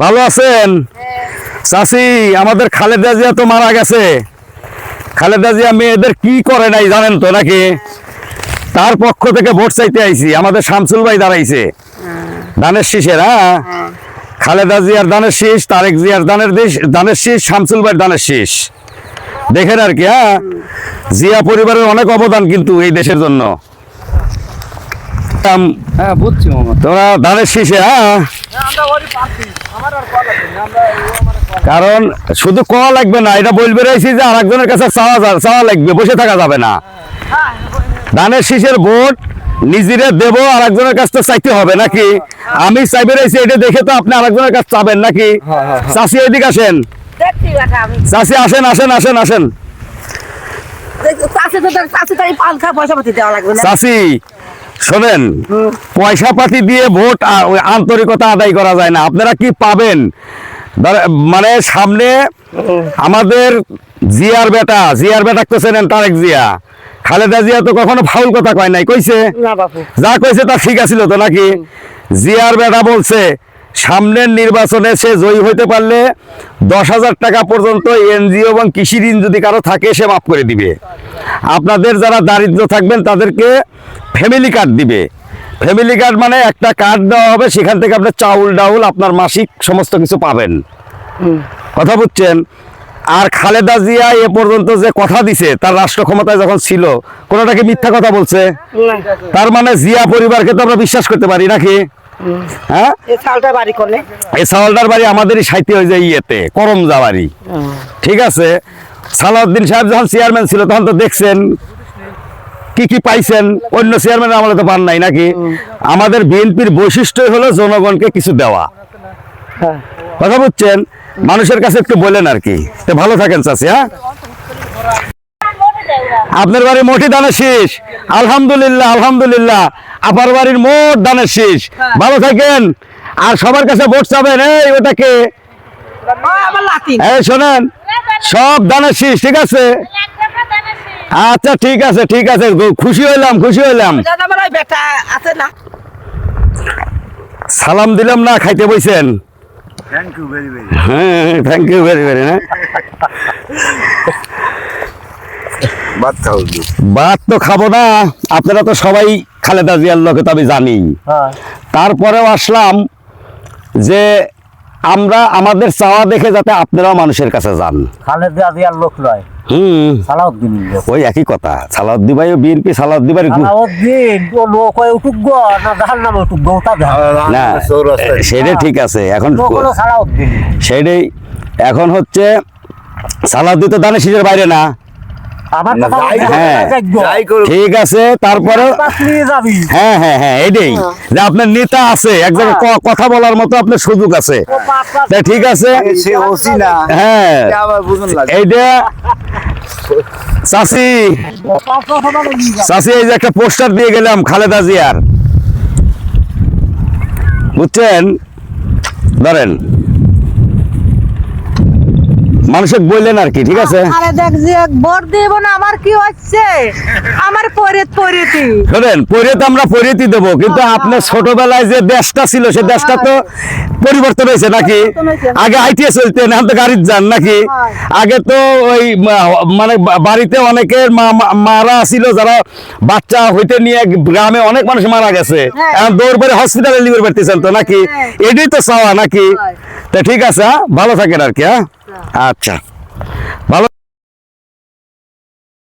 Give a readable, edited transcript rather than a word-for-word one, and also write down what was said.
ভালো আছেন চাচি? আমাদের খালেদা জিয়া তো মারা গেছে। খালেদা জিয়া মেয়েদের কি করে নাই জানেন তো নাকি? তার পক্ষ থেকে ভোট চাইতে আইছি। আমাদের শামসুল ভাই দাঁড়াইছে ধানের শীষের। হ্যাঁ, খালেদা জিয়ার ধানের শীষ, তারেক জিয়ার ধানের শীষ, শামসুল ভাইয়ের ধানের শীষ। দেখেন আর কি। হ্যাঁ, জিয়া পরিবারের অনেক অবদান কিন্তু এই দেশের জন্য। হ্যাঁ বুঝছি মামা। তোমরা ধানের শীষে। হ্যাঁ, কারণ শুধু কওয়া লাগবে না, এটা বলবে রয়েছি যে আরেকজনের কাছে চাওয়া লাগবে, বসে থাকা যাবে না। ধানের শীষের ভোট নিজেরে দেব, আরেকজনের কাছ থেকে চাইতে হবে নাকি? আমি চাইবে রয়েছি, এটা দেখে তো আপনি আরেকজনের কাছে চাবেন নাকি? চাষি এদিকে আসেন, চাষি আসেন আসেন আসেন আসেন। চাষি শোনেন, পয়সা পাতি দিয়ে ভোট আন্তরিকতা আদায় করা যায় না। আপনারা কি পাবেন? মানে সামনে আমাদের জিয়ার বেটা তো চেনেন, তারেক জিয়া। খালেদা জিয়া তো কখনো ফাউল কথা কয় নাই, কইছে? যা কইছে তা ঠিক আছিল তো নাকি? জিয়ার বেটা বলছে সামনের নির্বাচনে সে জয়ী হইতে পারলে 10,000 টাকা পর্যন্ত এনজিও এবং কৃষি ঋণ যদি কারো থাকে সে মাফ করে দিবে। আপনাদের যারা দারিদ্র থাকবেন তাদেরকে ফ্যামিলি কার্ড দিবে। ফ্যামিলি কার্ড মানে একটা কার্ড দেওয়া হবে, সেখান থেকে আপনার চাউল ডাউল আপনার মাসিক সমস্ত কিছু পাবেন। কথা বুঝছেন? আর খালেদা জিয়া এ পর্যন্ত যে কথা দিছে, তার রাষ্ট্র ক্ষমতায় যখন ছিল, কোনোটা কি মিথ্যা কথা বলছে? তার মানে জিয়া পরিবারকে তো আমরা বিশ্বাস করতে পারি নাকি? হ্যাঁ, এই সাওয়ালদার বাড়ি আমাদেরই সাইতে হয়ে যায় ইয়েতে করমজা বাড়ি। ঠিক আছে, সালাউদ্দিন সাহেব যখন চেয়ারম্যান ছিল তখন তো দেখছেন কি কি পাইছেন, অন্য চেয়ারম্যান আমলে তো পান নাই নাকি? আমাদের বিএনপির বৈশিষ্ট্যই হলো জনগণকে কিছু দেওয়া। কথা বুঝছেন? মানুষের কাছে একটু বলেন আর কি। তো ভালো থাকেন চাচি। হ্যাঁ, আপনার বাড়ির মোটি ধানের শীষ। আলহামদুলিল্লাহ আলহামদুলিল্লাহ, আপার বাড়ির মোট ধানের শীষ। ভালো থাকেন, আর সবার কাছে ভোট চাবেন। এই ওটাকে শোনেন, সব ধানের শীষ। ঠিক আছে, আচ্ছা ঠিক আছে ঠিক আছে, খুশি হইলাম খুশি হইলাম। সালাম দিলাম না, খাইতে বইছেন? হ্যাঁ, থ্যাংক ইউ ভেরি ভেরি। হ্যাঁ, ভাত তো খাবো না, আপনারা তো সবাই খালেদা জিয়ার লোকে তো আমি জানি। তারপরেও আসলাম যে আমরা আমাদের চাওয়া দেখে যাতে আপনারাও মানুষের কাছে যান। খালেদা জিয়ার লোক নয়, সালাউদ্দিন লোক। ওই একই কথা, সালাউদ্দিন ভাই বিএনপি, সালাউদ্দিন ভাই সালাউদ্দিন ও লোক হয় উঠুক না, জাহান নামে উঠুক ওটা না, সেটাই ঠিক আছে। এখন সালাউদ্দিন সেটাই এখন হচ্ছে, সালাউদ্দিন তো ধানের শীষের বাইরে না। ঠিক আছে, তারপরে হ্যাঁ হ্যাঁ হ্যাঁ, এইটাই যে আপনার নেতা আছে, এক জায়গায় কথা বলার মতো আপনার সুযোগ আছে। ঠিক আছে, হ্যাঁ, এইটা চাচি চাচি এই যে একটা পোস্টার দিয়ে গেলাম খালেদা জিয়ার, বুঝছেন? ধরেন মানুষকে বললেন আর কি। ঠিক আছে, আমার কি হচ্ছে, আমার শোনেন, পরিয়ত আমরা পরিয়তি দেবো, কিন্তু আপনার ছোটবেলায় যে দেশটা ছিল সে দেশটা তো পরিবর্তন হয়েছে নাকি? আগে আইটিএ চলতেন, এখন তো গাড়ির যান নাকি? আগে তো ওই মানে বাড়িতে অনেকের মারা ছিল, যারা বাচ্চা হইতে নিয়ে গ্রামে অনেক মানুষ মারা গেছে, এখন দৌড় করে হসপিটালে লিভার পারতেছেন তো নাকি? এটাই তো চাওয়া নাকি? তা ঠিক আছে, ভালো থাকেন আর কি। হ্যাঁ, আচ্ছা।